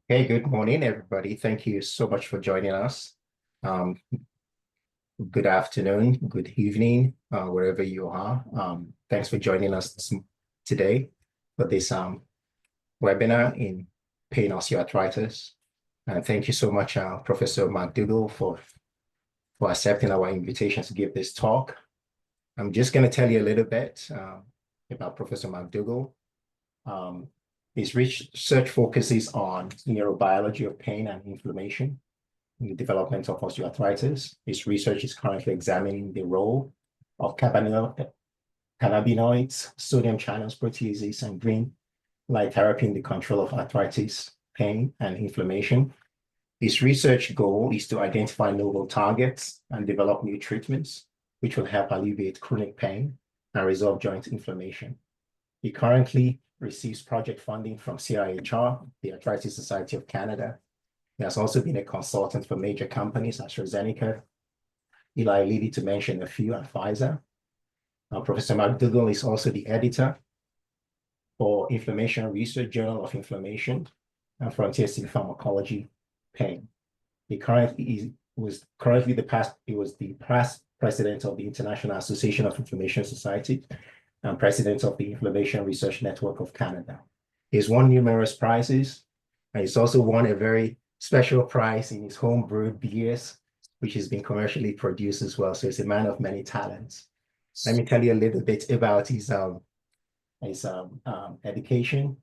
Hey, good morning, everybody. Thank you so much for joining us. Um, Good afternoon, good evening, wherever you are. Thanks for joining us today for this webinar in pain osteoarthritis. And thank you so much, Professor McDougall, for accepting our invitation to give this talk. I'm just going to tell you a little bit about Professor McDougall. Um, his research focuses on neurobiology of pain and inflammation in the development of osteoarthritis. His research is currently examining the role of cannabinoids, sodium channels proteases, and green light therapy in the control of arthritis, pain, and inflammation. His research goal is to identify novel targets and develop new treatments, which will help alleviate chronic pain and resolve joint inflammation. He currently receives project funding from CIHR, the Arthritis Society of Canada. He has also been a consultant for major companies such as AstraZeneca, Eli Lilly, to mention a few, and Pfizer. Professor McDougall is also the editor for Inflammation Research Journal of Inflammation and Frontiers in Pharmacology, Pain. He was the past president of the International Association of Inflammation Society and president of the Inflammation Research Network of Canada. He's won numerous prizes, and he's also won a very special prize in his home brewed beers, which has been commercially produced as well. So he's a man of many talents. Let me tell you a little bit about his education.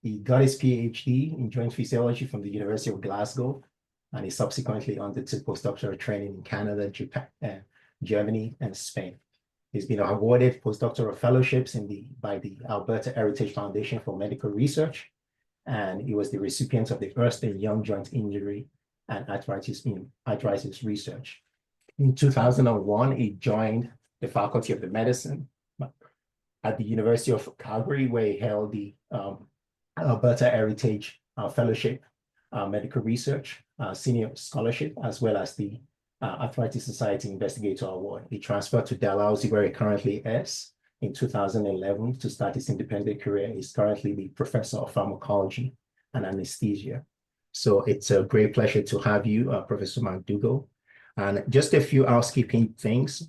He got his PhD in joint physiology from the University of Glasgow, and he subsequently undertook postdoctoral training in Canada, Japan, Germany, and Spain. He's been awarded postdoctoral fellowships by the Alberta Heritage Foundation for Medical Research, and he was the recipient of the Ernst & Young Joint Injury and Arthritis Research. In 2001, he joined the Faculty of Medicine at the University of Calgary, where he held the Alberta Heritage Fellowship, Medical Research, Senior Scholarship, as well as the Arthritis Society Investigator Award. He transferred to Dalhousie, where he currently is, in 2011 to start his independent career. He's currently the professor of pharmacology and anesthesia. So it's a great pleasure to have you, Professor McDougall. And just a few housekeeping things.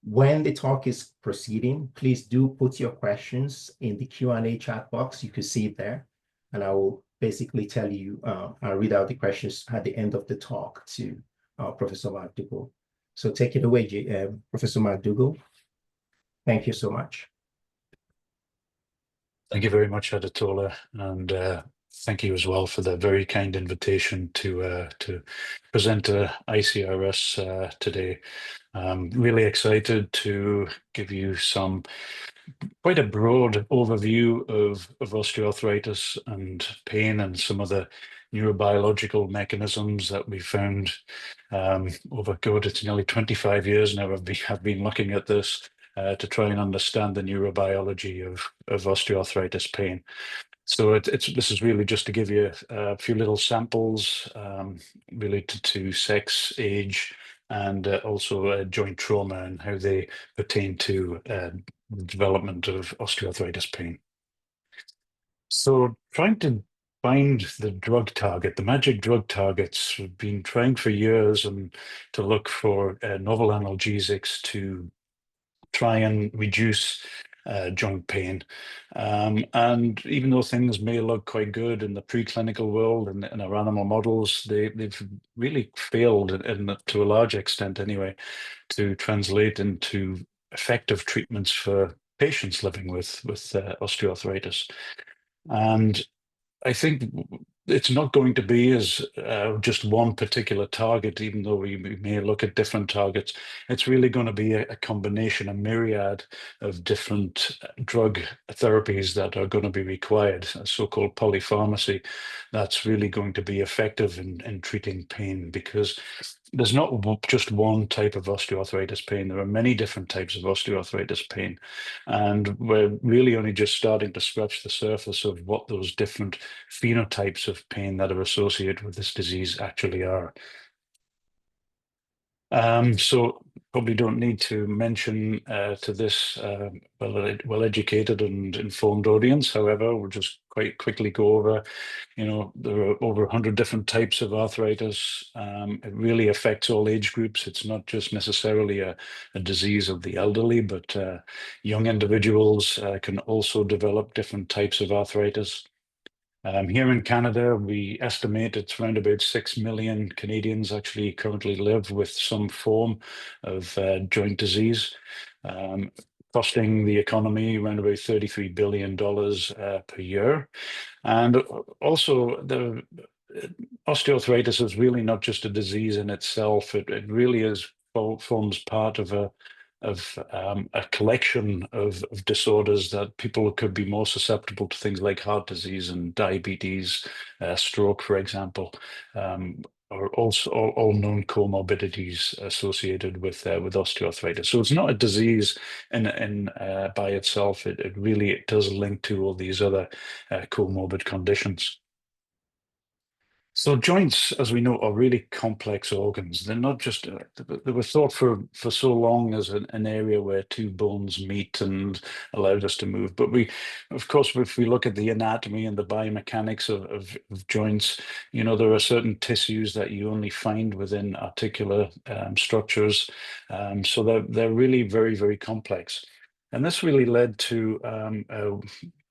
When the talk is proceeding, please do put your questions in the Q&A chat box. You can see it there. And I will basically tell you, I'll read out the questions at the end of the talk to Professor McDougall. So take it away, Professor McDougall. Thank you so much. Thank you very much, Adetola, and thank you as well for the very kind invitation to present to ICRS today. Really excited to give you quite a broad overview of osteoarthritis and pain and some of the neurobiological mechanisms that we found over it's nearly 25 years now I've been looking at this to try and understand the neurobiology of osteoarthritis pain. So this is really just to give you a few little samples related to sex, age, and also joint trauma and how they pertain to the development of osteoarthritis pain. So trying to find the drug target, the magic drug targets, we've been trying for years and to look for novel analgesics to try and reduce joint pain. And even though things may look quite good in the preclinical world and in our animal models, they've really failed, to a large extent anyway, to translate into effective treatments for patients living with osteoarthritis. And I think it's not going to be as just one particular target, even though we may look at different targets. It's really going to be a combination, a myriad of different drug therapies that are going to be required, a so-called polypharmacy, that's really going to be effective in treating pain, because there's not just one type of osteoarthritis pain. There are many different types of osteoarthritis pain. And we're really only just starting to scratch the surface of what those different phenotypes of pain that are associated with this disease actually are. So probably don't need to mention to this well-educated and informed audience. However, we'll just quite quickly go over. There are over 100 different types of arthritis. It really affects all age groups. It's not just necessarily a disease of the elderly, but young individuals can also develop different types of arthritis. Here in Canada, we estimate it's around about 6 million Canadians actually currently live with some form of joint disease, costing the economy around about $33 billion per year. And also, the osteoarthritis is really not just a disease in itself. It really forms part of a collection of disorders that people could be more susceptible to, things like heart disease and diabetes, stroke, for example, are also all known comorbidities associated with osteoarthritis. So it's not a disease in by itself. It really does link to all these other comorbid conditions. So joints, as we know, are really complex organs. They're not just, they were thought for so long as an area where two bones meet and allowed us to move. But of course, if we look at the anatomy and the biomechanics of joints, there are certain tissues that you only find within articular structures. So they're really very, very complex. And this really led to,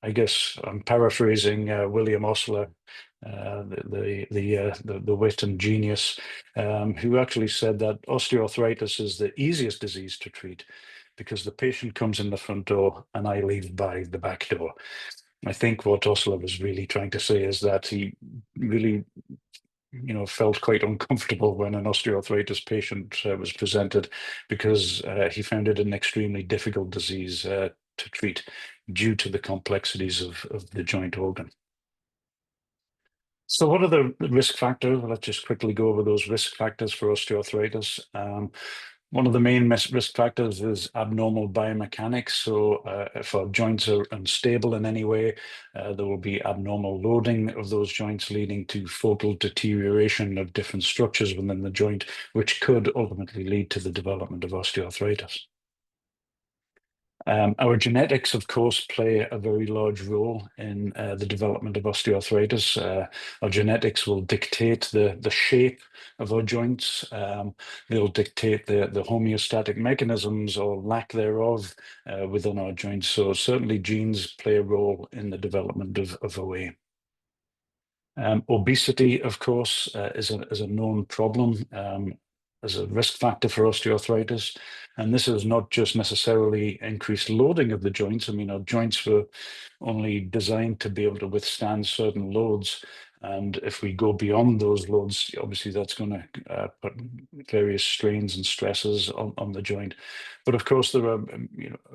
I guess I'm paraphrasing William Osler, the wit and genius, who actually said that osteoarthritis is the easiest disease to treat because the patient comes in the front door and I leave by the back door. I think what Osler was really trying to say is that he really felt quite uncomfortable when an osteoarthritis patient was presented because he found it an extremely difficult disease to treat due to the complexities of the joint organ. So what are the risk factors? Let's just quickly go over those risk factors for osteoarthritis. One of the main risk factors is abnormal biomechanics. So if our joints are unstable in any way, there will be abnormal loading of those joints, leading to focal deterioration of different structures within the joint, which could ultimately lead to the development of osteoarthritis. Our genetics, of course, play a very large role in the development of osteoarthritis. Our genetics will dictate the shape of our joints. They'll dictate the homeostatic mechanisms or lack thereof within our joints. So certainly genes play a role in the development of OA. Obesity, of course, is a known problem as a risk factor for osteoarthritis. And this is not just necessarily increased loading of the joints. I mean, our joints were only designed to be able to withstand certain loads. And if we go beyond those loads, obviously that's going to put various strains and stresses on the joint. But of course, there are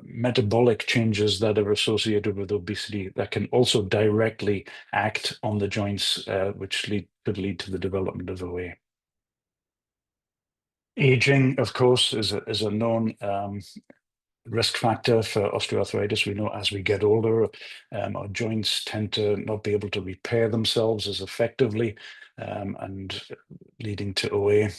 metabolic changes that are associated with obesity that can also directly act on the joints, which could lead to the development of OA. Aging, of course, is a known risk factor for osteoarthritis. We know as we get older, our joints tend to not be able to repair themselves as effectively, and leading to OA.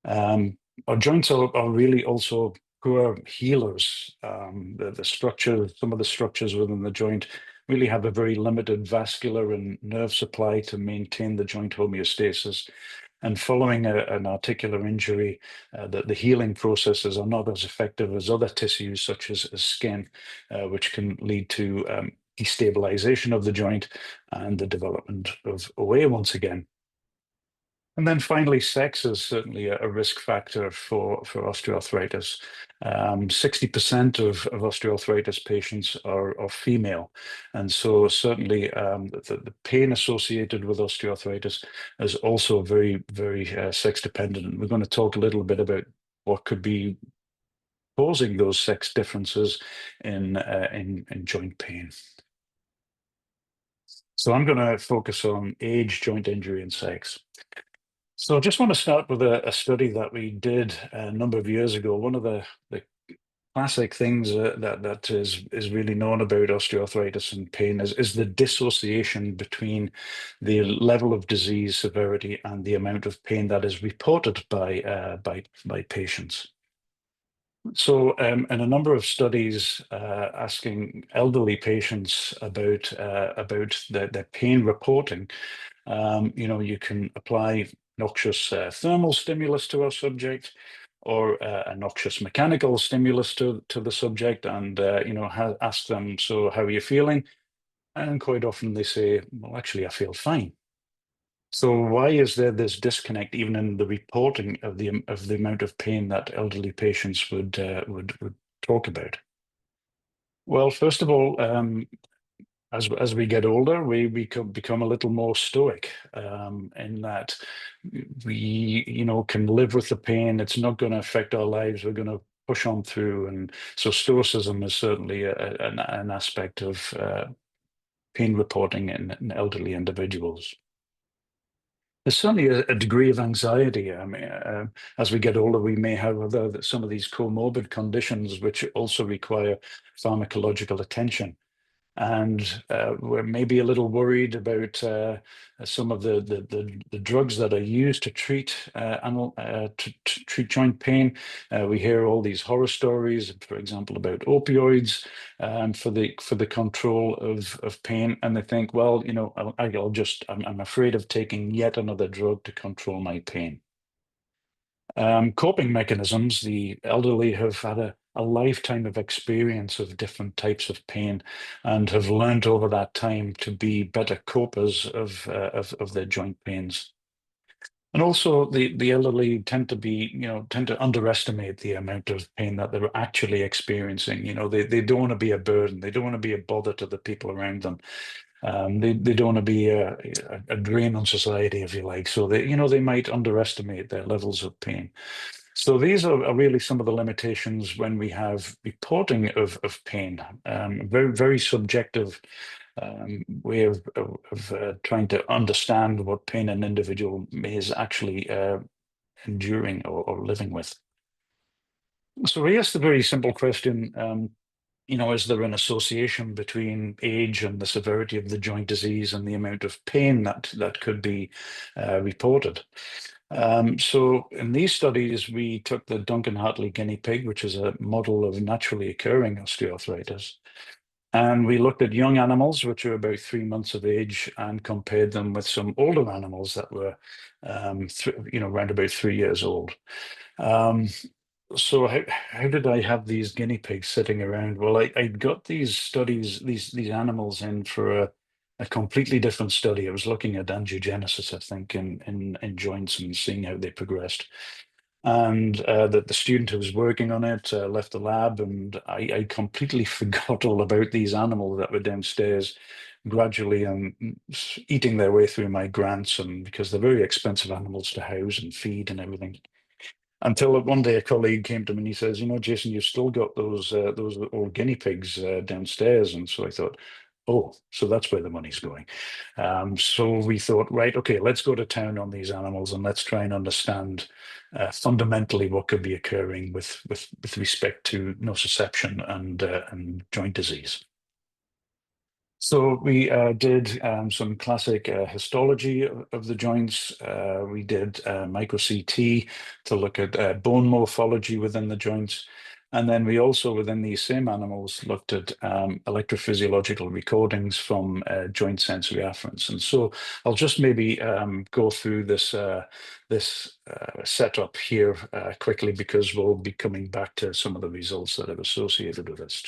Our joints are really also poor healers. The structure, some of the structures within the joint really have a very limited vascular and nerve supply to maintain the joint homeostasis. And following an articular injury, the healing processes are not as effective as other tissues, such as skin, which can lead to destabilization of the joint and the development of OA once again. And then finally, sex is certainly a risk factor for osteoarthritis. 60% of osteoarthritis patients are female. And so certainly the pain associated with osteoarthritis is also very, very sex dependent. And we're going to talk a little bit about what could be causing those sex differences in joint pain. So I'm going to focus on age, joint injury, and sex. So I just want to start with a study that we did a number of years ago. One of the classic things that is really known about osteoarthritis and pain is the dissociation between the level of disease severity and the amount of pain that is reported by patients. So, in a number of studies asking elderly patients about their pain reporting, you can apply noxious thermal stimulus to our subject, or a noxious mechanical stimulus to the subject, and ask them, so how are you feeling? And quite often they say, well, actually, I feel fine. So why is there this disconnect even in the reporting of the amount of pain that elderly patients would talk about? Well, first of all, as we get older, we become a little more stoic, in that we can live with the pain. It's not going to affect our lives. We're going to push on through, and so stoicism is certainly an aspect of pain reporting in elderly individuals. There's certainly a degree of anxiety. I mean, as we get older, we may have some of these comorbid conditions which also require pharmacological attention. And we're maybe a little worried about some of the drugs that are used to treat to treat joint pain. We hear all these horror stories, for example, about opioids for the control of pain, and they think, well, I'm afraid of taking yet another drug to control my pain. Coping mechanisms, the elderly have had a lifetime of experience of different types of pain and have learned over that time to be better copers of their joint pains. And also the elderly tend to underestimate the amount of pain that they're actually experiencing. They don't want to be a burden. They don't want to be a bother to the people around them. They don't want to be a drain on society, if you like. So they might underestimate their levels of pain. So these are really some of the limitations when we have reporting of pain. Very, very subjective way of trying to understand what pain an individual is actually enduring or living with. So we asked the very simple question, is there an association between age and the severity of the joint disease and the amount of pain that could be reported? So in these studies, we took the Duncan-Hartley guinea pig, which is a model of naturally occurring osteoarthritis, and we looked at young animals, which are about 3 months of age, and compared them with some older animals that were, around about 3 years old. Um, so how did I have these guinea pigs sitting around? Well, I got these studies, these animals in for a completely different study. I was looking at angiogenesis, I think, in joints and seeing how they progressed. And the student who was working on it left the lab, and I completely forgot all about these animals that were downstairs, gradually eating their way through my grants, and because they're very expensive animals to house and feed and everything. Until one day a colleague came to me and he says, Jason, you've still got those old guinea pigs downstairs. And so I thought, oh, so that's where the money's going. So we thought, right, okay, let's go to town on these animals and let's try and understand fundamentally what could be occurring with respect to nociception and joint disease. So we did some classic histology of the joints. We did micro CT to look at bone morphology within the joints. And then we also, within these same animals, looked at electrophysiological recordings from joint sensory afferents. And so I'll just maybe go through this setup here quickly, because we'll be coming back to some of the results that are associated with this.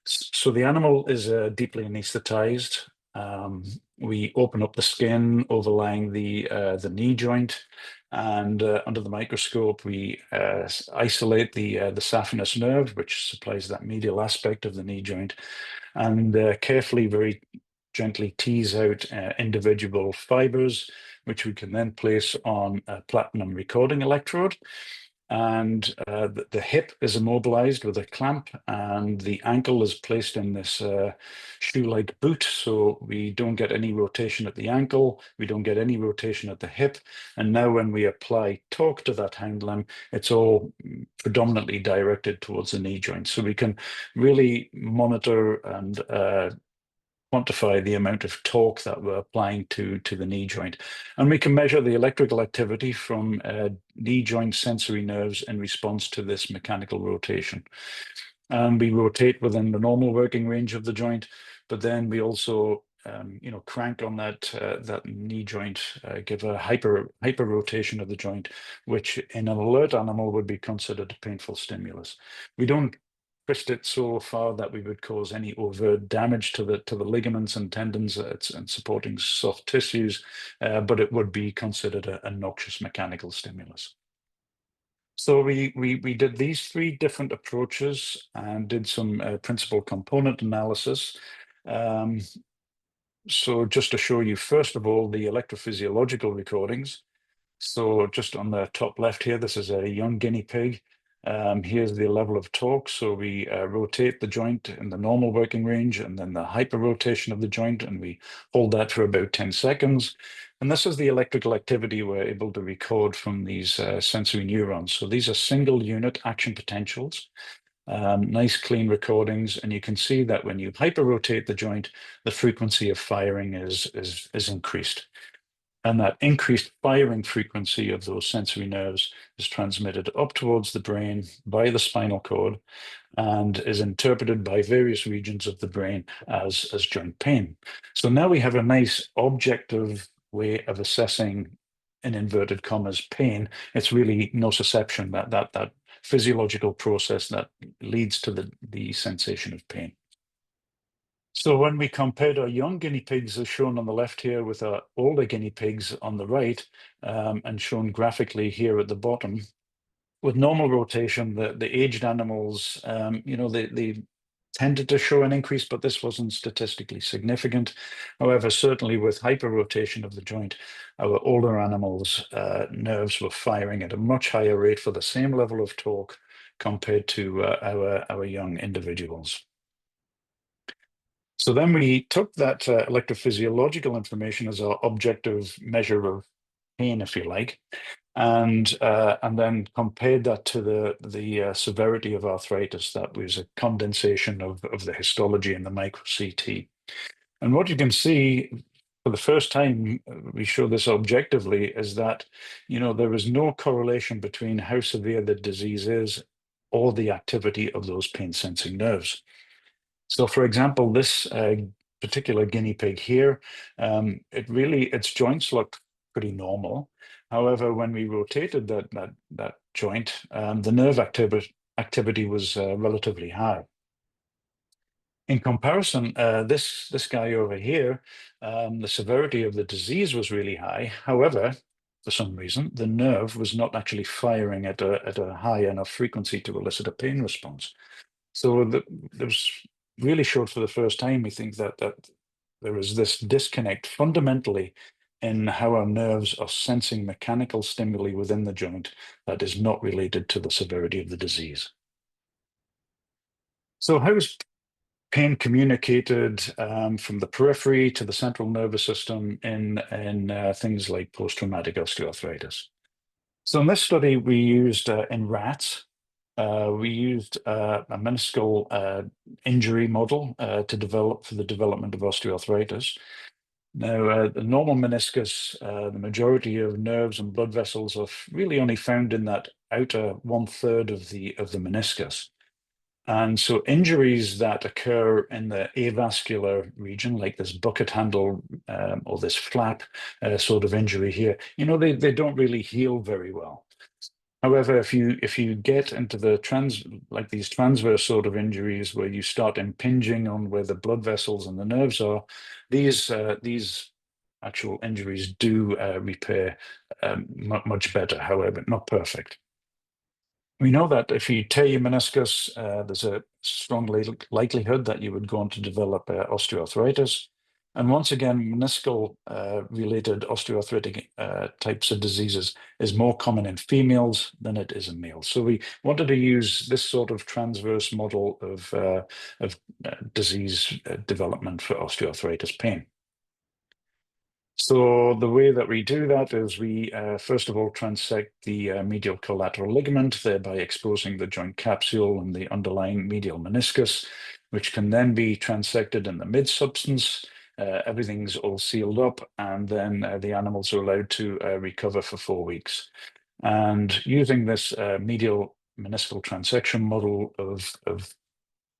So the animal is deeply anesthetized. We open up the skin overlying the knee joint, and under the microscope, we isolate the saphenous nerve, which supplies that medial aspect of the knee joint, and carefully, very gently tease out individual fibers, which we can then place on a platinum recording electrode. And the hip is immobilized with a clamp, and the ankle is placed in this shoe-like boot, so we don't get any rotation at the ankle, we don't get any rotation at the hip. And now when we apply torque to that hind limb, it's all predominantly directed towards the knee joint. So we can really monitor and quantify the amount of torque that we're applying to the knee joint. And we can measure the electrical activity from knee joint sensory nerves in response to this mechanical rotation. And we rotate within the normal working range of the joint, but then we also crank on that knee joint, give a hyper rotation of the joint, which in an alert animal would be considered a painful stimulus. We don't twist it so far that we would cause any overt damage to the ligaments and tendons and supporting soft tissues, but it would be considered a noxious mechanical stimulus. So we did these three different approaches and did some principal component analysis. So just to show you, first of all, the electrophysiological recordings. So just on the top left here, this is a young guinea pig. Here's the level of torque. So we rotate the joint in the normal working range and then the hyper rotation of the joint, and we hold that for about 10 seconds. And this is the electrical activity we're able to record from these sensory neurons. So these are single unit action potentials. Nice clean recordings, and you can see that when you hyper rotate the joint, the frequency of firing is increased. And that increased firing frequency of those sensory nerves is transmitted up towards the brain by the spinal cord and is interpreted by various regions of the brain as joint pain. So now we have a nice objective way of assessing, in inverted commas, pain. It's really nociception, that physiological process that leads to the sensation of pain. So when we compared our young guinea pigs, as shown on the left here, with our older guinea pigs on the right, and shown graphically here at the bottom, with normal rotation, the aged animals, they tended to show an increase, but this wasn't statistically significant. However, certainly with hyperrotation of the joint, our older animals' nerves were firing at a much higher rate for the same level of torque compared to our young individuals. So then we took that electrophysiological information as our objective measure of pain, if you like, and then compared that to the severity of arthritis. That was a condensation of the histology and the micro CT. And what you can see for the first time, we show this objectively, is that there is no correlation between how severe the disease is or the activity of those pain sensing nerves. So, for example, this particular guinea pig here, its joints looked pretty normal. However, when we rotated that joint, the nerve activity was relatively high. In comparison, this guy over here, the severity of the disease was really high. However, for some reason, the nerve was not actually firing at a high enough frequency to elicit a pain response. So there was really showed for the first time, we think that there is this disconnect fundamentally in how our nerves are sensing mechanical stimuli within the joint that is not related to the severity of the disease. So how is pain communicated from the periphery to the central nervous system in things like post-traumatic osteoarthritis? So in this study, we used in rats, we used a meniscal injury model to develop for the development of osteoarthritis. Now, the normal meniscus, the majority of nerves and blood vessels are really only found in that outer 1/3 of the meniscus. And so injuries that occur in the avascular region, like this bucket handle or this flap sort of injury here, they don't really heal very well. However, if you get into these transverse sort of injuries where you start impinging on where the blood vessels and the nerves are, these actual injuries do repair much better. However, not perfect. We know that if you tear your meniscus, there's a strong likelihood that you would go on to develop osteoarthritis. And once again, meniscal related osteoarthritic types of diseases is more common in females than it is in males. So we wanted to use this sort of transverse model of disease development for osteoarthritis pain. So the way that we do that is we first of all transect the medial collateral ligament, thereby exposing the joint capsule and the underlying medial meniscus, which can then be transected in the mid-substance. Everything's all sealed up, and then the animals are allowed to recover for 4 weeks. And using this medial meniscal transection model of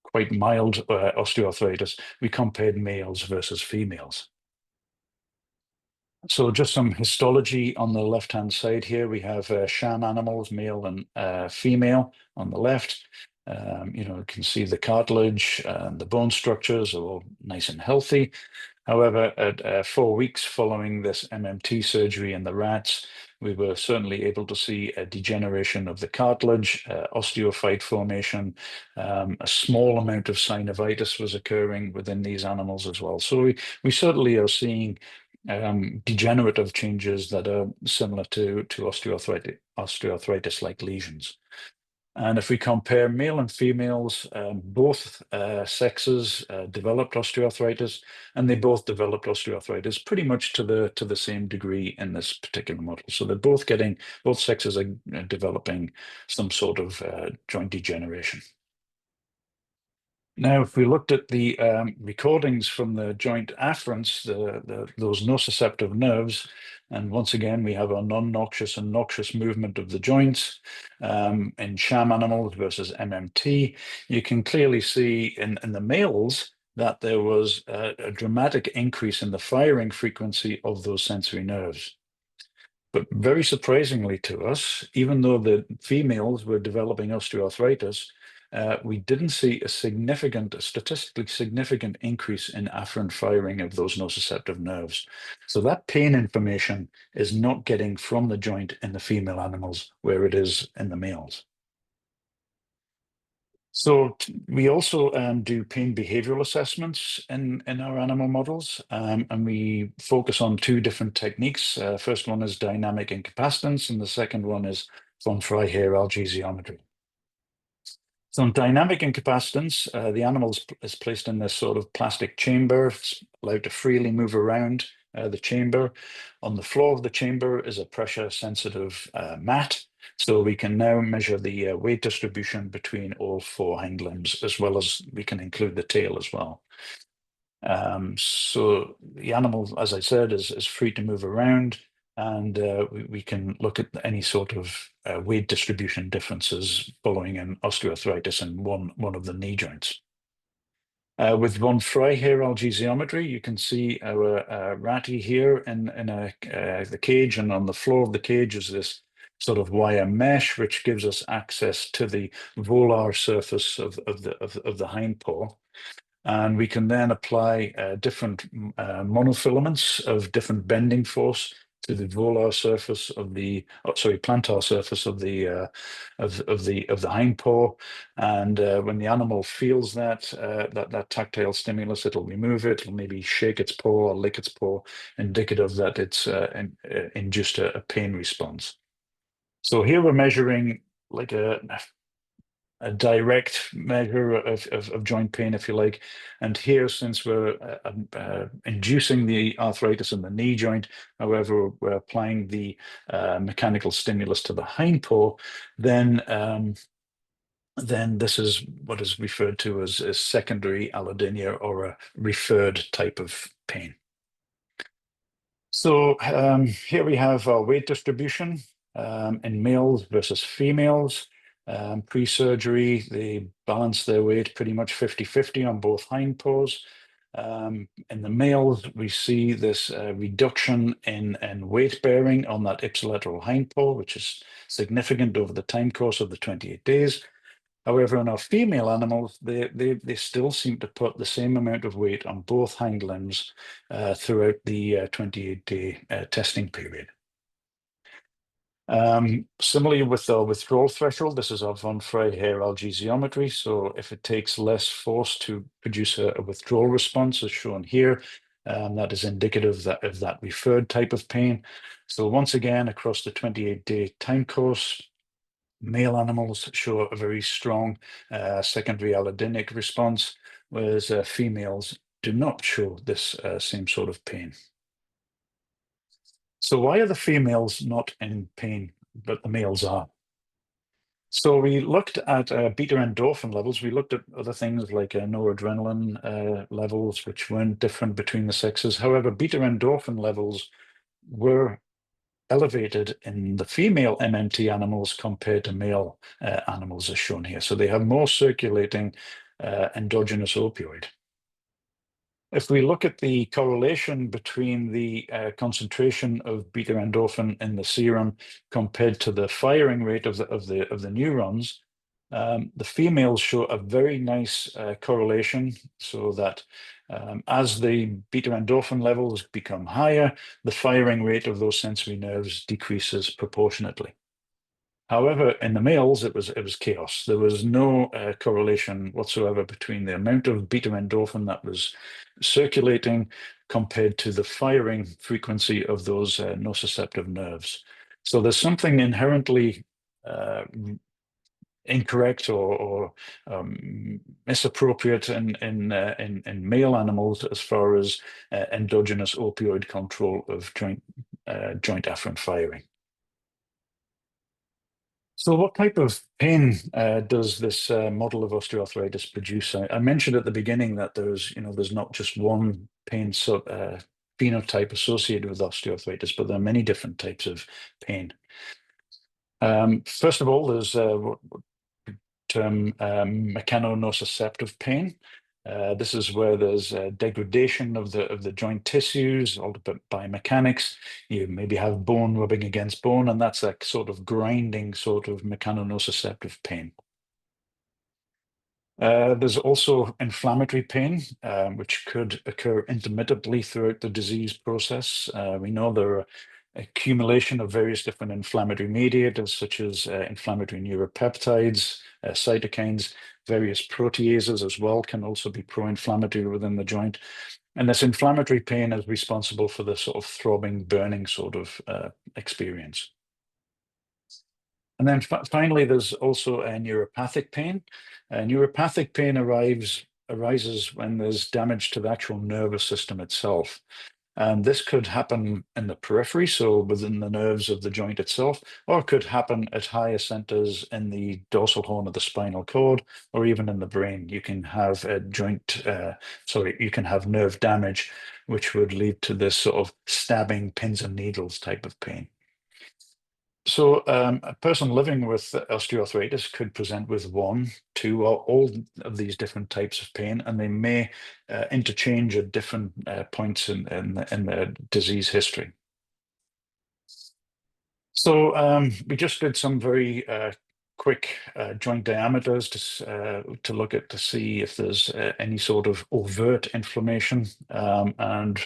quite mild osteoarthritis, we compared males versus females. So just some histology on the left-hand side here. We have sham animals, male and female on the left. You can see the cartilage and the bone structures are all nice and healthy. However, at 4 weeks following this MMT surgery in the rats, we were certainly able to see a degeneration of the cartilage, osteophyte formation. A small amount of synovitis was occurring within these animals as well. So we certainly are seeing degenerative changes that are similar to osteoarthritis-like lesions. And if we compare male and females, both sexes developed osteoarthritis, and they both developed osteoarthritis pretty much to the same degree in this particular model. So they're both sexes are developing some sort of joint degeneration. Now, if we looked at the recordings from the joint afferents, those nociceptive nerves, and once again, we have a non-noxious and noxious movement of the joints in sham animals versus MMT. You can clearly see in the males that there was a dramatic increase in the firing frequency of those sensory nerves. But very surprisingly to us, even though the females were developing osteoarthritis, we didn't see a statistically significant increase in afferent firing of those nociceptive nerves. So that pain information is not getting from the joint in the female animals where it is in the males. So we also do pain behavioral assessments in our animal models, and we focus on 2 different techniques. First one is dynamic incapacitance, and the second one is von Freiherr algesiometry. So in dynamic incapacitance, the animal is placed in this sort of plastic chamber. It's allowed to freely move around the chamber. On the floor of the chamber is a pressure-sensitive mat. So we can now measure the weight distribution between all 4 hind limbs, as well as we can include the tail as well. So the animal, as I said, is free to move around, and we can look at any sort of weight distribution differences following an osteoarthritis in one of the knee joints. With von Freiherr algesiometry, you can see our ratty here in the cage, and on the floor of the cage is this sort of wire mesh, which gives us access to the volar surface of the hind paw. And we can then apply different monofilaments of different bending force to the volar surface of the, plantar surface of the hind paw. And when the animal feels that tactile stimulus, it'll remove it. It'll maybe shake its paw or lick its paw, indicative that it's induced a pain response. So here we're measuring like a direct measure of joint pain, if you like. And here, since we're inducing the arthritis in the knee joint, however, we're applying the mechanical stimulus to the hind paw, then this is what is referred to as secondary allodynia, or a referred type of pain. So here we have our weight distribution in males versus females. Pre-surgery, they balance their weight pretty much 50-50 on both hind paws. In the males, we see this reduction in weight bearing on that ipsilateral hind paw, which is significant over the time course of the 28 days. However, in our female animals, they still seem to put the same amount of weight on both hind limbs throughout the 28-day testing period. Similarly with the withdrawal threshold, this is our von Freiherr algesiometry. So if it takes less force to produce a withdrawal response, as shown here, that is indicative of that referred type of pain. So once again, across the 28-day time course, male animals show a very strong secondary allodynic response, whereas females do not show this same sort of pain. So why are the females not in pain, but the males are? So we looked at beta endorphin levels. We looked at other things like noradrenaline levels, which weren't different between the sexes. However, beta endorphin levels were elevated in the female MNT animals compared to male animals, as shown here. So they have more circulating endogenous opioid. If we look at the correlation between the concentration of beta endorphin in the serum compared to the firing rate of the neurons, the females show a very nice correlation, so that as the beta endorphin levels become higher, the firing rate of those sensory nerves decreases proportionately. However, in the males, it was chaos. There was no correlation whatsoever between the amount of beta endorphin that was circulating compared to the firing frequency of those nociceptive nerves. So there's something inherently incorrect or misappropriate in male animals as far as endogenous opioid control of joint afferent firing. So what type of pain does this model of osteoarthritis produce? I mentioned at the beginning that there's not just one pain phenotype associated with osteoarthritis, but there are many different types of pain. First of all, there's what term mechanosensitive pain. This is where there's degradation of the joint tissues, altered by mechanics. You maybe have bone rubbing against bone, and that's a sort of grinding sort of mechanosensitive pain. There's also inflammatory pain, which could occur intermittently throughout the disease process. We know there are accumulation of various different inflammatory mediators, such as inflammatory neuropeptides, cytokines, various proteases as well can also be pro-inflammatory within the joint. And this inflammatory pain is responsible for the sort of throbbing, burning sort of experience. And then finally, there's also a neuropathic pain. Neuropathic pain arises when there's damage to the actual nervous system itself. And this could happen in the periphery, so within the nerves of the joint itself, or it could happen at higher centers in the dorsal horn of the spinal cord, or even in the brain. You can have you can have nerve damage, which would lead to this sort of stabbing pins and needles type of pain. So a person living with osteoarthritis could present with one, two, or all of these different types of pain, and they may interchange at different points in their disease history. So we just did some very quick joint diameters to look at to see if there's any sort of overt inflammation, and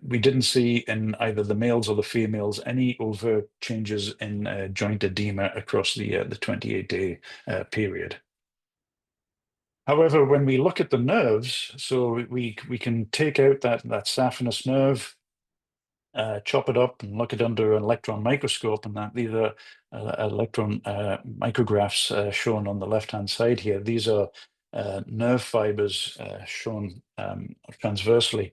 we didn't see in either the males or the females any overt changes in joint edema across the 28-day period. However, when we look at the nerves, so we can take out that saphenous nerve, chop it up and look at under an electron microscope, and that these are electron micrographs shown on the left-hand side here. These are nerve fibers shown transversely.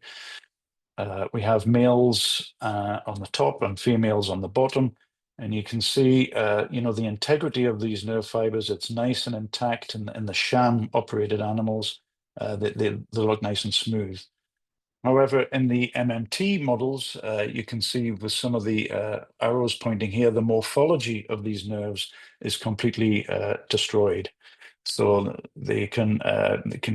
We have males on the top and females on the bottom, and you can see the integrity of these nerve fibers. It's nice and intact in the sham operated animals. They look nice and smooth. However, in the MMT models, you can see with some of the arrows pointing here, the morphology of these nerves is completely destroyed. So they can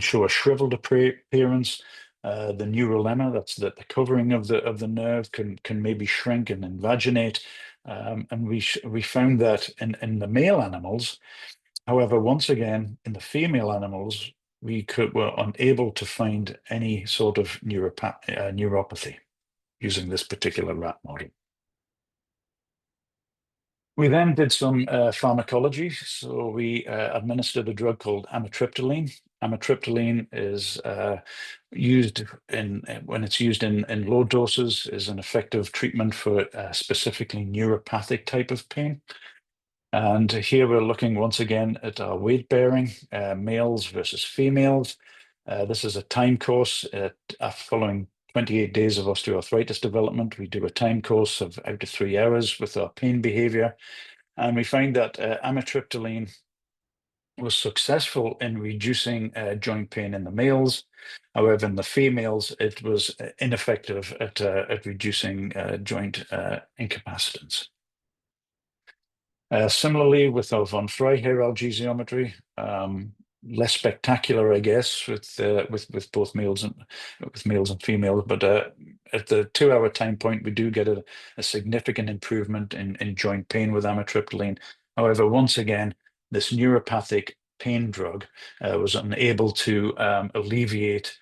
show a shriveled appearance. The neurolemma, that's the covering of the nerve, can maybe shrink and invaginate. And we found that in the male animals. However, once again, in the female animals, were unable to find any sort of neuropathy using this particular rat model. We then did some pharmacology. So we administered a drug called amitriptyline. Amitriptyline is used when it's used in low doses, is an effective treatment for specifically neuropathic type of pain. And here we're looking once again at our weight bearing, males versus females. This is a time course following 28 days of osteoarthritis development. We do a time course of out to 3 hours with our pain behavior. And we find that amitriptyline was successful in reducing joint pain in the males. However, in the females, it was ineffective at reducing joint incapacitance. Similarly, with our von Freiherr algesiometry, less spectacular, I guess, with both males and females. But at the 2-hour time point, we do get a significant improvement in joint pain with amitriptyline. However, once again, this neuropathic pain drug was unable to alleviate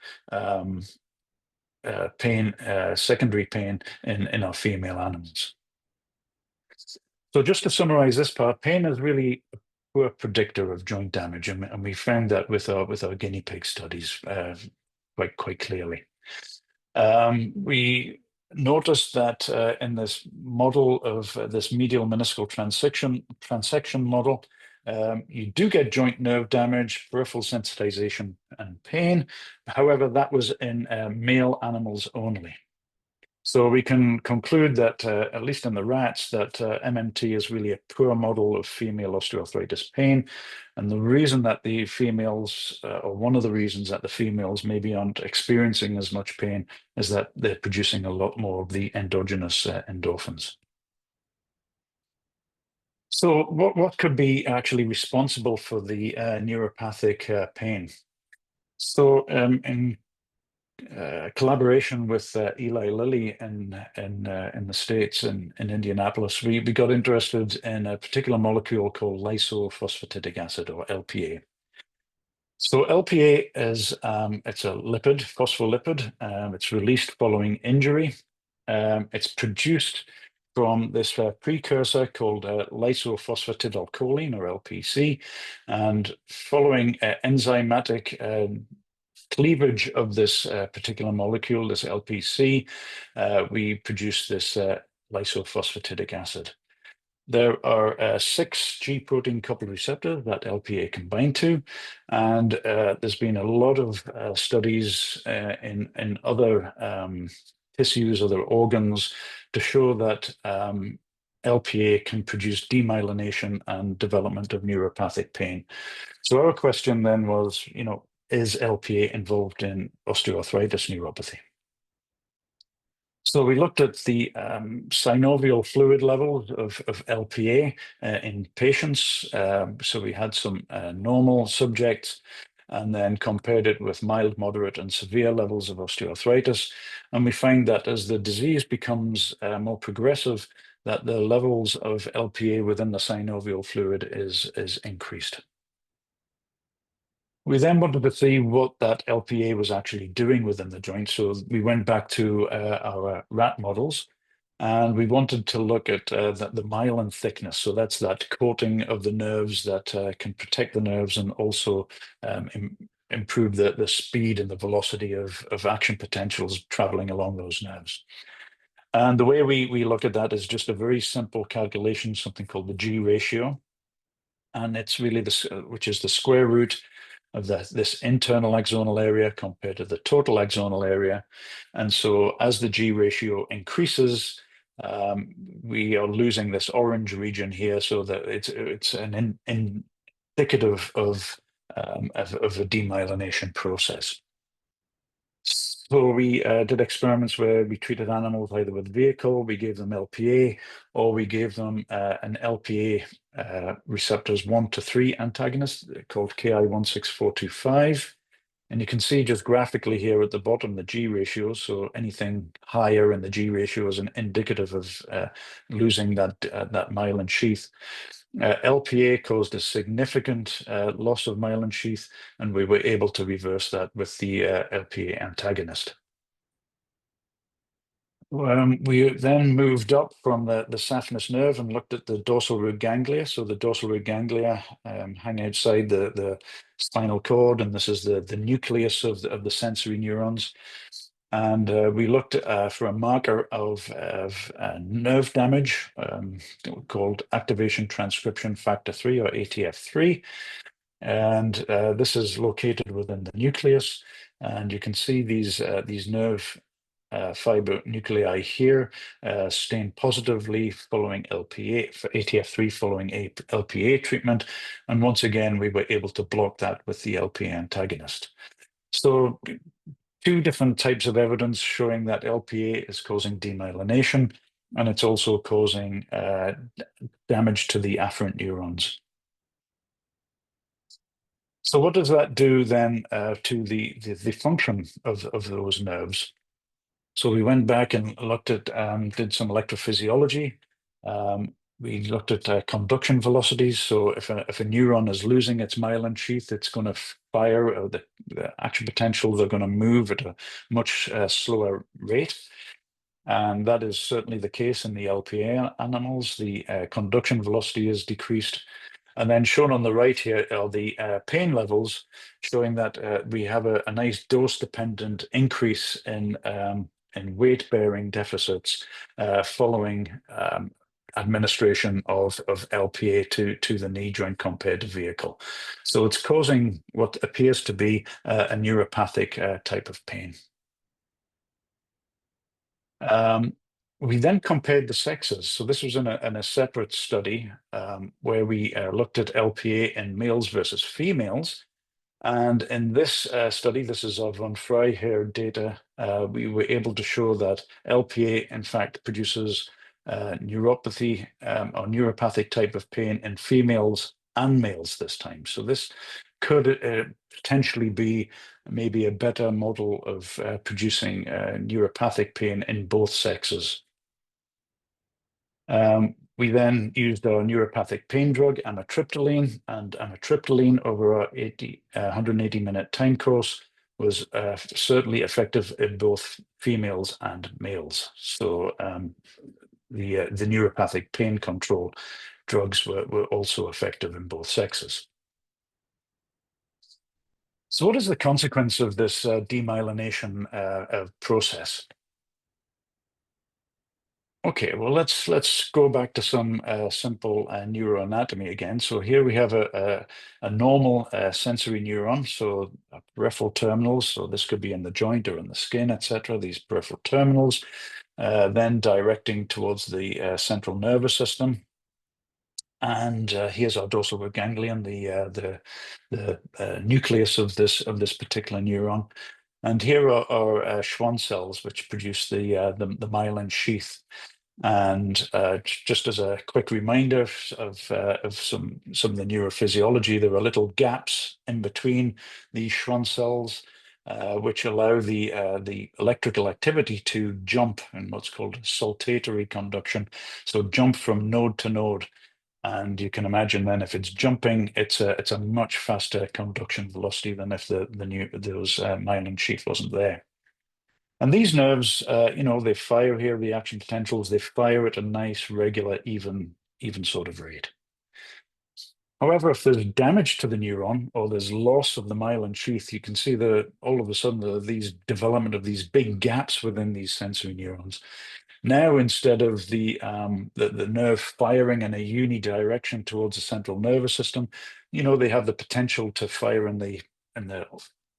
pain, secondary pain in our female animals. So just to summarize this part, pain is really a poor predictor of joint damage, and we found that with our guinea pig studies quite clearly. We noticed that in this model of this medial meniscal transection model, you do get joint nerve damage, peripheral sensitization, and pain. However, that was in male animals only. So we can conclude that, at least in the rats, that MMT is really a poor model of female osteoarthritis pain. And the reason that the females, or one of the reasons that the females maybe aren't experiencing as much pain, is that they're producing a lot more of the endogenous endorphins. So what could be actually responsible for the neuropathic pain? So in collaboration with Eli Lilly in the States, in Indianapolis, we got interested in a particular molecule called lysophosphatidec acid, or LPA. So LPA is it's a lipid, phospholipid. It's released following injury. It's produced from this precursor called lysophosphatidyl-choline, or LPC, and following enzymatic cleavage of this particular molecule, this LPC, we produce this lysophosphatidic acid. There are 6 G protein coupled receptors that LPA can bind to, and there's been a lot of studies in other tissues, other organs, to show that LPA can produce demyelination and development of neuropathic pain. So our question then was, is LPA involved in osteoarthritis neuropathy? So we looked at the synovial fluid levels of LPA in patients. So we had some normal subjects and then compared it with mild, moderate, and severe levels of osteoarthritis. And we find that as the disease becomes more progressive, that the levels of LPA within the synovial fluid is increased. We then wanted to see what that LPA was actually doing within the joint. So we went back to our rat models, and we wanted to look at the myelin thickness. So that's that coating of the nerves that can protect the nerves and also improve the speed and the velocity of action potentials traveling along those nerves. And the way we look at that is just a very simple calculation, something called the G ratio. And it's really which is the square root of this internal axonal area compared to the total axonal area. And so as the G ratio increases, we are losing this orange region here, so that it's an indicative of a demyelination process. So we did experiments where we treated animals either with vehicle, we gave them LPA, or we gave them an LPA receptors 1 to 3 antagonist called KI16425. And you can see just graphically here at the bottom the G ratio. So anything higher in the G ratio is an indicative of losing that myelin sheath. LPA caused a significant loss of myelin sheath, and we were able to reverse that with the LPA antagonist. We then moved up from the saphenous nerve and looked at the dorsal root ganglia. So the dorsal root ganglia hang outside the spinal cord, and this is the nucleus of the sensory neurons. And we looked for a marker of nerve damage called activation transcription factor 3, or ATF3. And this is located within the nucleus. And you can see these nerve fiber nuclei here stain positively following LPA, for ATF3 following LPA treatment. And once again, we were able to block that with the LPA antagonist. So two different types of evidence showing that LPA is causing demyelination, and it's also causing damage to the afferent neurons. So what does that do then to the function of those nerves? So we went back and looked at, did some electrophysiology. We looked at conduction velocities. So if a neuron is losing its myelin sheath, it's going to fire, the action potentials are going to move at a much slower rate. And that is certainly the case in the LPA animals. The conduction velocity is decreased. And then shown on the right here are the pain levels, showing that we have a nice dose-dependent increase in weight-bearing deficits following administration of LPA to the knee joint compared to vehicle. So it's causing what appears to be a neuropathic type of pain. We then compared the sexes. So this was in a separate study where we looked at LPA in males versus females. And in this study, this is of von Freiherr data, we were able to show that LPA, in fact, produces neuropathy or neuropathic type of pain in females and males this time. So this could potentially be maybe a better model of producing neuropathic pain in both sexes. We then used our neuropathic pain drug, amitriptyline, and amitriptyline over our 180-minute time course was certainly effective in both females and males. So the neuropathic pain control drugs were also effective in both sexes. So what is the consequence of this demyelination process? Okay, well, let's go back to some simple neuroanatomy again. So here we have a normal sensory neuron, so peripheral terminals. So this could be in the joint or in the skin, etc. These peripheral terminals, then directing towards the central nervous system. And here's our dorsal ganglion, the nucleus of this particular neuron. And here are Schwann cells, which produce the myelin sheath. And just as a quick reminder of some of the neurophysiology, there are little gaps in between these Schwann cells, which allow the electrical activity to jump in what's called saltatory conduction. So jump from node to node. And you can imagine then if it's jumping, it's a much faster conduction velocity than if those myelin sheath wasn't there. And these nerves, they fire here, the action potentials, they fire at a nice, regular, even sort of rate. However, if there's damage to the neuron or there's loss of the myelin sheath, you can see that all of a sudden these development of these big gaps within these sensory neurons. Now, instead of the nerve firing in a unidirection towards the central nervous system, they have the potential to fire in the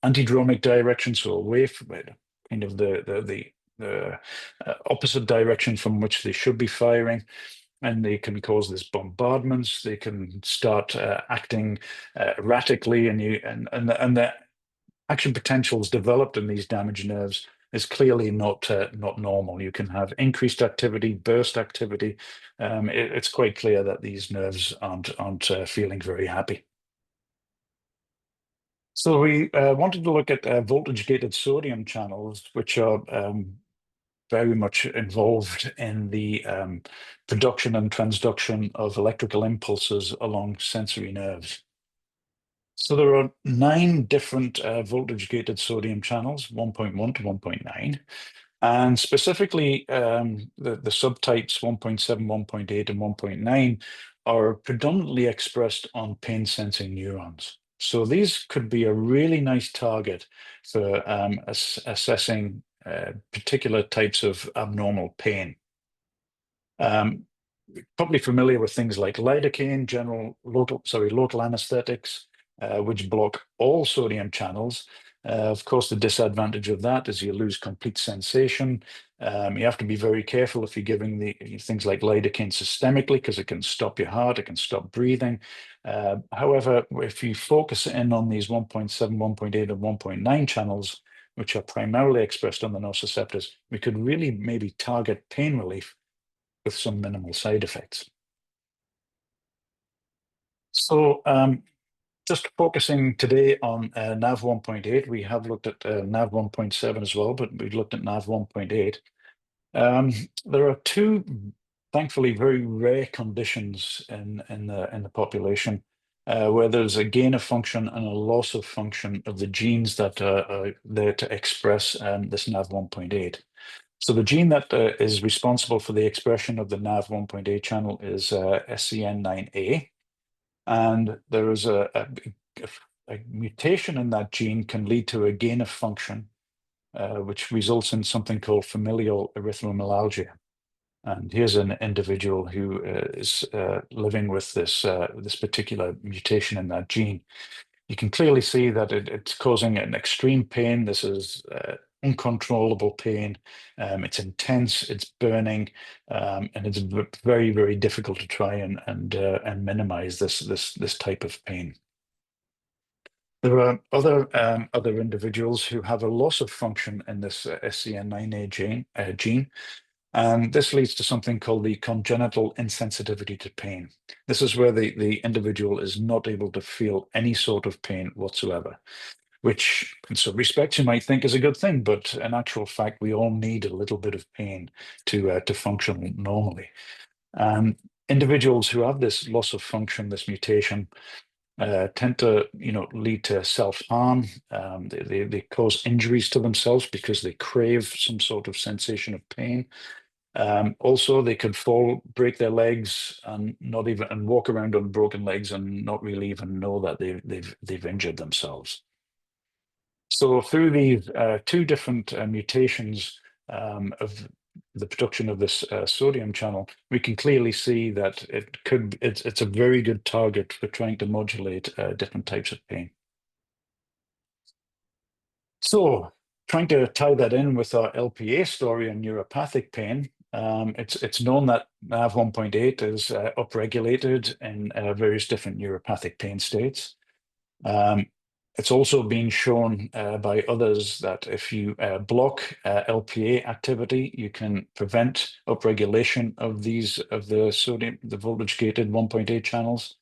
antidromic direction, so away from it, kind of the opposite direction from which they should be firing. And they can cause this bombardments. They can start acting erratically, and the action potentials developed in these damaged nerves is clearly not normal. You can have increased activity, burst activity. It's quite clear that these nerves aren't feeling very happy. So we wanted to look at voltage-gated sodium channels, which are very much involved in the production and transduction of electrical impulses along sensory nerves. So there are 9 different voltage-gated sodium channels, 1.1 to 1.9. And specifically, the subtypes 1.7, 1.8, and 1.9 are predominantly expressed on pain-sensing neurons. So these could be a really nice target for assessing particular types of abnormal pain. Probably familiar with things like lidocaine, local anesthetics, which block all sodium channels. Of course, the disadvantage of that is you lose complete sensation. You have to be very careful if you're giving the things like lidocaine systemically, because it can stop your heart, it can stop breathing. However, if you focus in on these 1.7, 1.8, and 1.9 channels, which are primarily expressed on the nociceptors, we could really maybe target pain relief with some minimal side effects. So just focusing today on NAV 1.8, we have looked at NAV 1.7 as well, but we looked at NAV 1.8. There are two, thankfully, very rare conditions in the population where there's a gain of function and a loss of function of the genes that are there to express this NAV 1.8. So the gene that is responsible for the expression of the NAV 1.8 channel is SCN9A. And there is a mutation in that gene can lead to a gain of function, which results in something called familial erythromelalgia. And here's an individual who is living with this particular mutation in that gene. You can clearly see that it's causing an extreme pain. This is uncontrollable pain. It's intense, it's burning, and it's very, very difficult to try and minimize this type of pain. There are other individuals who have a loss of function in this SCN9A gene, and this leads to something called the congenital insensitivity to pain. This is where the individual is not able to feel any sort of pain whatsoever, which in some respects you might think is a good thing, but in actual fact, we all need a little bit of pain to function normally. Individuals who have this loss of function, this mutation, tend to, lead to self-harm. They cause injuries to themselves because they crave some sort of sensation of pain. Also, they could fall, break their legs, and walk around on broken legs and not really even know that they've injured themselves. So through these two different mutations of the production of this sodium channel, we can clearly see that it's a very good target for trying to modulate different types of pain. So trying to tie that in with our LPA story on neuropathic pain, it's known that NAV 1.8 is upregulated in various different neuropathic pain states. It's also been shown by others that if you block LPA activity, you can prevent upregulation of the voltage-gated 1.8 channels.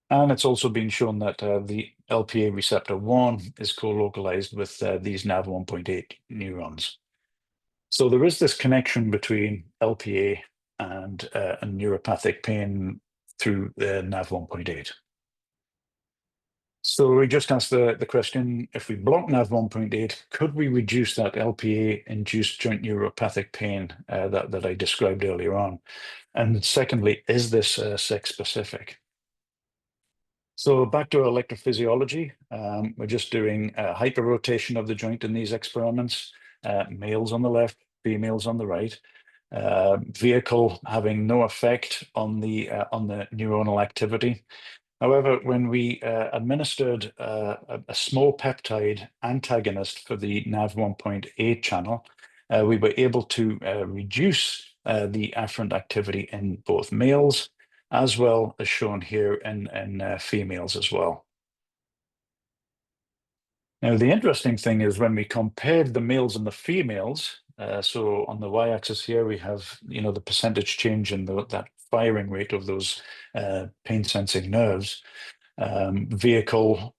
And it's also been shown that the LPA receptor 1 is co-localized with these NAV 1.8 neurons. So there is this connection between LPA and neuropathic pain through the NAV 1.8. So we just asked the question, if we block NAV 1.8, could we reduce that LPA-induced joint neuropathic pain that I described earlier on? And secondly, is this sex-specific? So back to electrophysiology, we're just doing hyperrotation of the joint in these experiments, males on the left, females on the right. Vehicle having no effect on the neuronal activity. However, when we administered a small peptide antagonist for the NAV 1.8 channel, we were able to reduce the afferent activity in both males, as well as shown here in females as well. Now, the interesting thing is when we compared the males and the females, so on the y-axis here, we have the percentage change in that firing rate of those pain-sensing nerves. Vehicle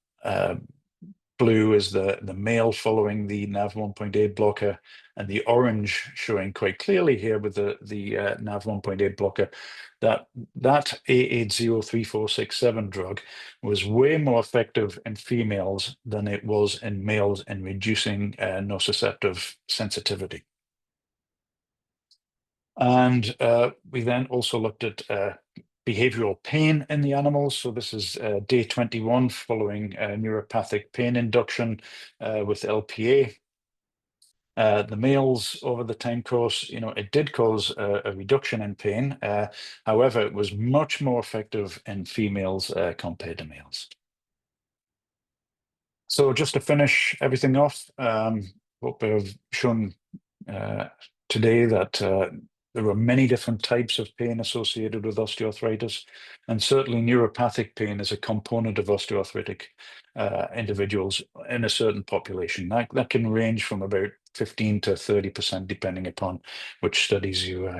blue is the male following the NAV 1.8 blocker, and the orange showing quite clearly here with the NAV 1.8 blocker that A803467 drug was way more effective in females than it was in males in reducing nociceptive sensitivity. And we then also looked at behavioral pain in the animals. So this is day 21 following neuropathic pain induction with LPA. The males over the time course, it did cause a reduction in pain. However, it was much more effective in females compared to males. So just to finish everything off, hope I've shown today that there are many different types of pain associated with osteoarthritis, and certainly neuropathic pain is a component of osteoarthritic individuals in a certain population. That can range from about 15 to 30%, depending upon which studies you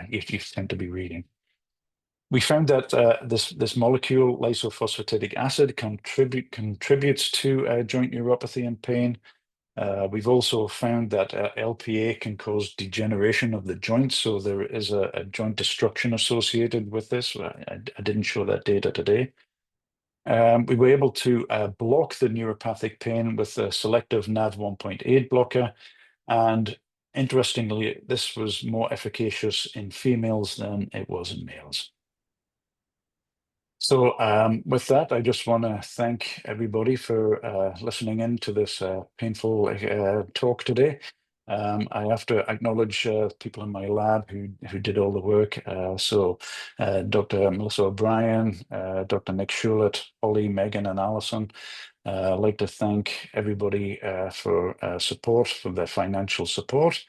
tend to be reading. We found that this molecule, lysophosphatidic acid, contributes to joint neuropathy and pain. We've also found that LPA can cause degeneration of the joints, so there is a joint destruction associated with this. I didn't show that data today. We were able to block the neuropathic pain with a selective NaV1.8 blocker, and interestingly, this was more efficacious in females than it was in males. So with that, I just want to thank everybody for listening in to this painful talk today. I have to acknowledge people in my lab who did all the work. So Dr. Melissa O'Brien, Dr. Nick Schullett, Holly, Megan, and Alison. I'd like to thank everybody for support, for their financial support.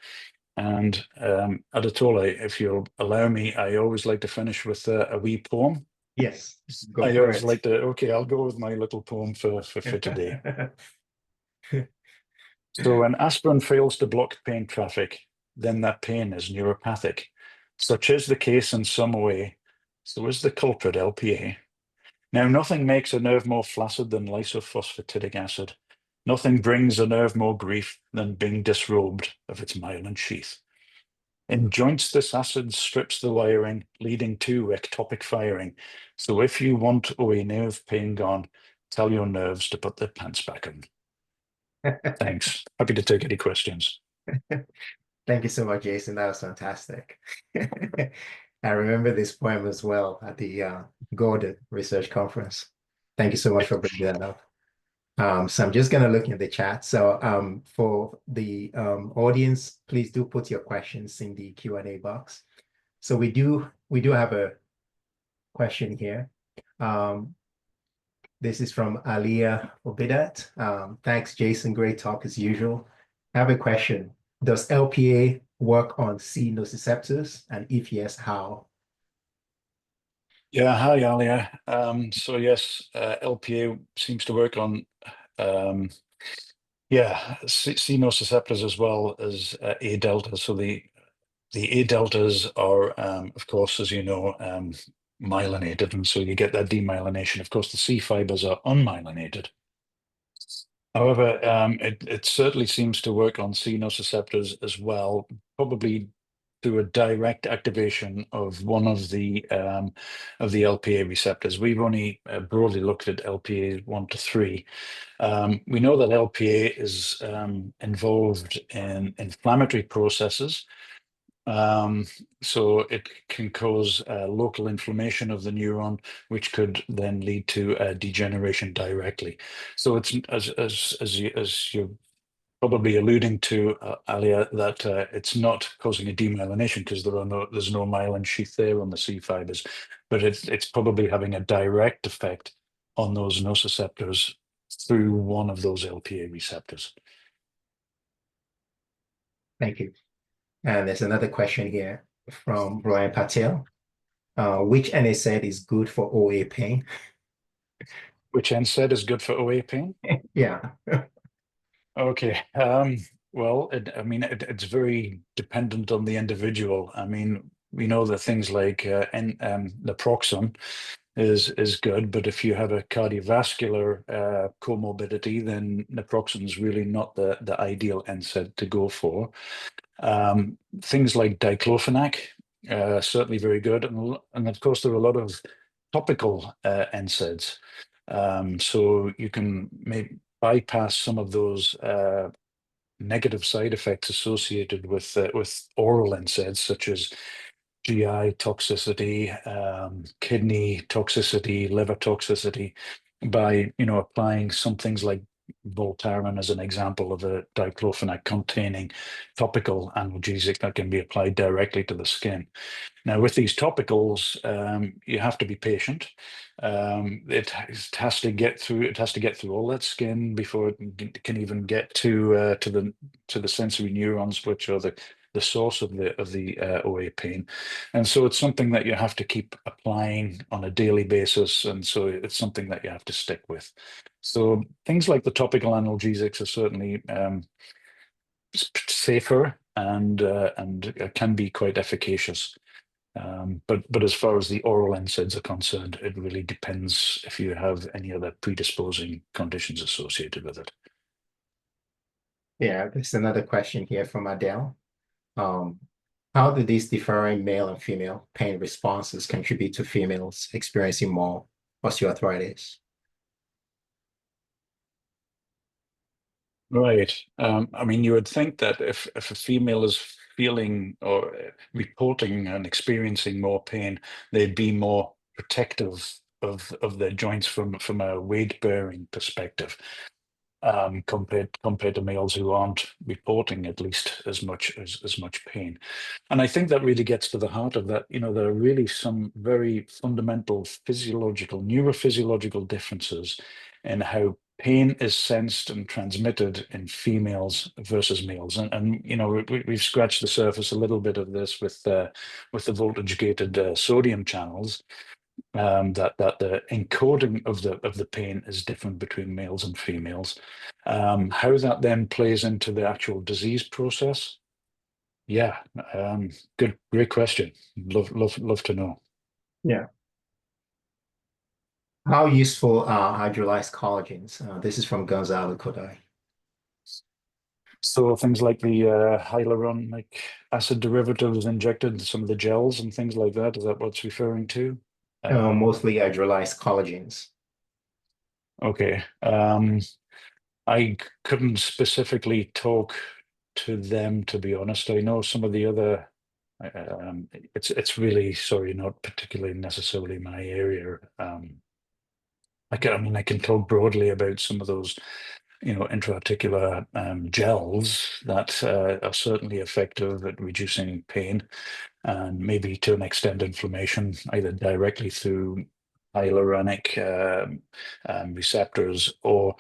And Adetola, if you'll allow me, I always like to finish with a wee poem. Yes, go I for always it. like to, okay, I'll go with my little poem for today. So when aspirin fails to block pain traffic, then that pain is neuropathic. Such is the case in some way, so is the culprit LPA. Now, nothing makes a nerve more flaccid than lysophosphatidic acid. Nothing brings a nerve more grief than being disrobed of its myelin sheath. In joints, this acid strips the wiring, leading to ectopic firing. So if you want OA nerve pain gone, tell your nerves to put their pants back on. Thanks. Happy to take any questions. Thank you so much, Jason. That was fantastic. I remember this poem as well at the Gordon Research Conference. Thank you so much for bringing that up. So I'm just going to look in the chat. So for the audience, please do put your questions in the Q&A box. So we do have a question here. This is from Alia Obidat. Thanks, Jason. Great talk as usual. I have a question. Does LPA work on C nociceptors? And if yes, how? Yeah, hi, Alia. So yes, LPA seems to work on C nociceptors as well as A delta. So the A deltas are, of course, as you know, myelinated, and so you get that demyelination. Of course, the C fibers are unmyelinated. However, it certainly seems to work on C nociceptors as well, probably through a direct activation of one of the LPA receptors. We've only broadly looked at LPA 1 to 3. We know that LPA is involved in inflammatory processes. So it can cause local inflammation of the neuron, which could then lead to degeneration directly. So it's as you're probably alluding to, Alia, that it's not causing a demyelination because there's no myelin sheath there on the C fibers, but it's probably having a direct effect on those nociceptors through one of those LPA receptors. Thank you. And there's another question here from Brian Patel. Which NSAID is good for OA pain? Which NSAID is good for OA pain? Yeah. Okay. Well, it's very dependent on the individual. I mean, we know that things like naproxen is good, but if you have a cardiovascular comorbidity, then naproxen is really not the ideal NSAID to go for. Things like diclofenac, certainly very good, and of course there are a lot of topical NSAIDs. So you can maybe bypass some of those negative side effects associated with oral NSAIDs, such as GI toxicity, kidney toxicity, liver toxicity, by applying some things like Voltaren as an example of a diclofenac-containing topical analgesic that can be applied directly to the skin. Now, with these topicals, you have to be patient. It has to get through. It has to get through all that skin before it can even get to the sensory neurons, which are the source of the OA pain. And so it's something that you have to keep applying on a daily basis, and so it's something that you have to stick with. So things like the topical analgesics are certainly safer and can be quite efficacious. But as far as the oral NSAIDs are concerned, it really depends if you have any other predisposing conditions associated with it. Yeah, there's another question here from Adele. How do these differing male and female pain responses contribute to females experiencing more osteoarthritis? Right. I mean, you would think that if a female is feeling or reporting and experiencing more pain, they'd be more protective of their joints from a weight bearing perspective, compared to males who aren't reporting at least as much pain. And I think that really gets to the heart of that. There are really some very fundamental neurophysiological differences in how pain is sensed and transmitted in females versus males. And we've scratched the surface a little bit of this with the voltage gated sodium channels. That the encoding of the pain is different between males and females. How that then plays into the actual disease process. Yeah, great question. Love to know. Yeah. How useful are hydrolyzed collagens? This is from Gonzalo Kodai. So things like the hyaluronic acid derivatives injected, some of the gels and things like that, is that what's referring to? Mostly hydrolyzed collagens. Okay. I couldn't specifically talk to them, to be honest. I know some of the other. It's really, sorry, not particularly necessarily my area. I can talk broadly about some of those, intra-articular gels that are certainly effective at reducing pain and maybe to an extent inflammation, either directly through hyaluronic receptors or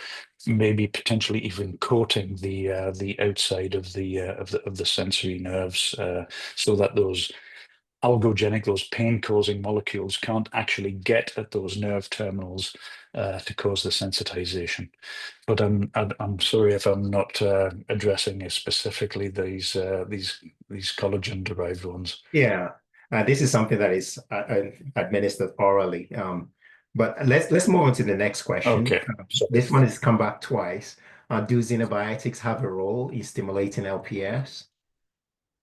maybe potentially even coating the outside of the sensory nerves, so that those those pain-causing molecules can't actually get at those nerve terminals to cause the sensitization. But I'm sorry if I'm not addressing specifically these collagen-derived ones. Yeah, this is something that is administered orally. But let's move on to the next question. Okay, so This one has come back twice. Do xenobiotics have a role in stimulating LPS?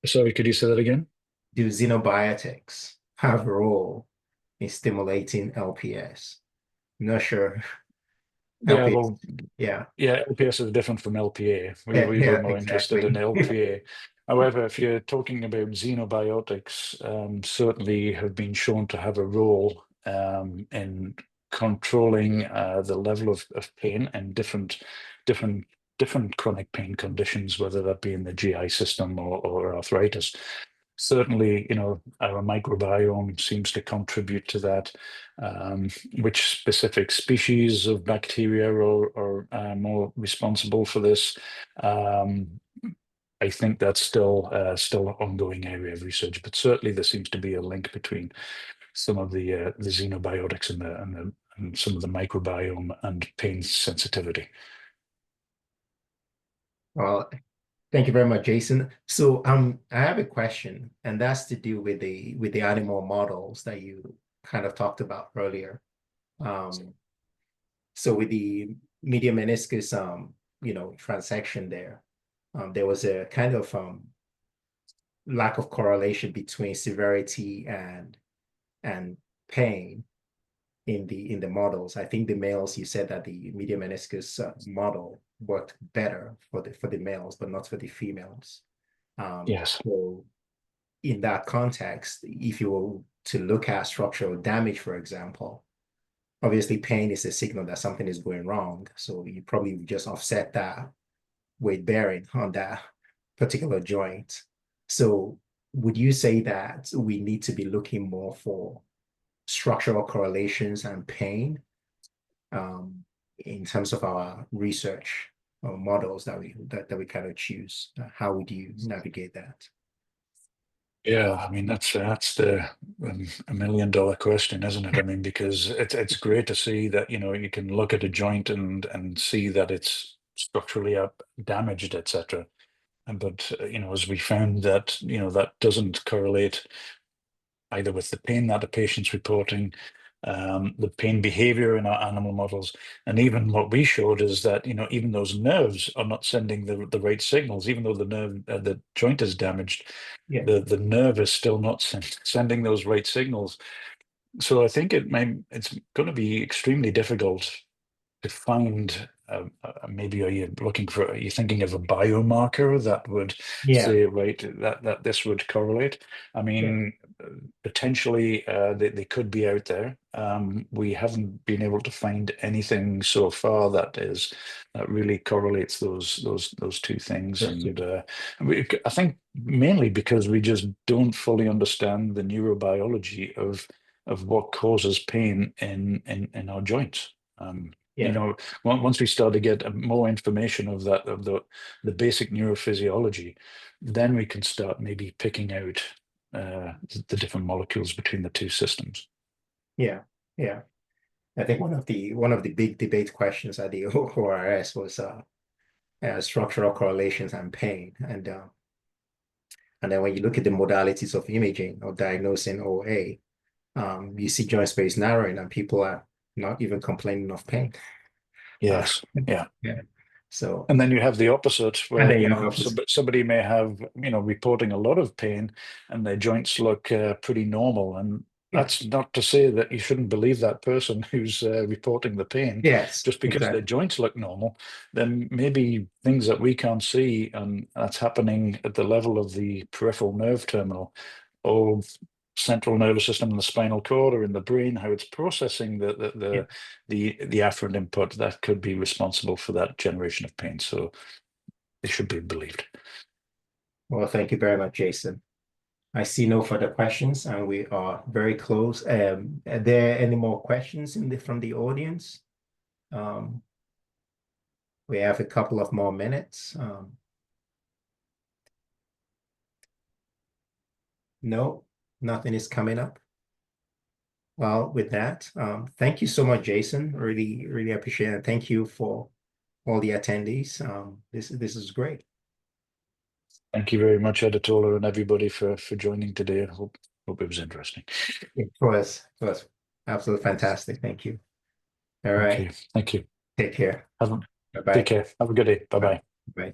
sorry, could you say that again? Do xenobiotics have a role in stimulating LPS? I'm not sure. Yeah, LPS. well, Yeah. yeah, LPS is different from LPA. Yeah, We were yeah, more interested in exactly. LPA. However, if you're talking about xenobiotics, certainly have been shown to have a role in controlling the level of pain and different different chronic pain conditions, whether that be in the GI system or arthritis. Certainly, our microbiome seems to contribute to that. Which specific species of bacteria are more responsible for this? I think that's still an ongoing area of research, but certainly there seems to be a link between some of the xenobiotics and some of the microbiome and pain sensitivity. Well, thank you very much, Jason. So I have a question, and that's to do with the animal models that you kind of talked about earlier. So with the medial meniscus transection there was a kind of lack of correlation between severity and pain in the models. I think the males, you said that the medial meniscus model worked better for the males, but not for the females. Yes. So in that context, if you were to look at structural damage, for example, obviously pain is a signal that something is going wrong. So you probably just offset that weight bearing on that particular joint. So would you say that we need to be looking more for structural correlations and pain in terms of our research or models that we kind of choose? How would you navigate that? Yeah, I mean that's the $1 million question, isn't it? I mean, because it's great to see that you can look at a joint and see that it's structurally up, damaged, etc. But as we found that that doesn't correlate either with the pain that the patient's reporting, the pain behavior in our animal models, and even what we showed is that even those nerves are not sending the right signals, even though the joint is damaged, Yeah, the nerve is still not sending those right signals. So I think it's going to be extremely difficult to find. Maybe are you thinking of a biomarker that would yeah, say, right, that this would correlate? I yeah, mean, potentially they could be out there. We haven't been able to find anything so far that really correlates those two things, that's true. and I think mainly because we just don't fully understand the neurobiology of what causes pain in our joints. Yeah, Once we start to get more information of the basic neurophysiology, then we can start maybe picking out the different molecules between the two systems. yeah, yeah. I think one of the big debate questions at the ORS was structural correlations and pain, and then when you look at the modalities of imaging or diagnosing OA, you see joint space narrowing, and people are not even complaining of pain. Uh, Yes, yeah. yeah. So, And then you have the opposite, and where then you have opposite. somebody may have reporting a lot of pain, and their joints look pretty normal. And Yeah. that's not to say that you shouldn't believe that person who's reporting the pain Yes, just because their exactly. joints look normal. Then maybe things that we can't see, and that's happening at the level of the peripheral nerve terminal, or central nervous system in the spinal cord or in the brain, how it's processing Yeah. the afferent input that could be responsible for that generation of pain. So they should be believed. Well, thank you very much, Jason. I see no further questions, and we are very close. Are there any more questions from the audience? Um, we have a couple of more minutes. No, nothing is coming up. Well, with that, thank you so much, Jason. Really, really appreciate it. Thank you for all the attendees. This is great. Thank you very much, Editola, and everybody for joining today. I hope it was interesting. It was absolutely fantastic. Thank you. All right. Okay, thank you. Take care. Have a, take Bye-bye. care. Have a good day. Bye Bye. bye. Bye.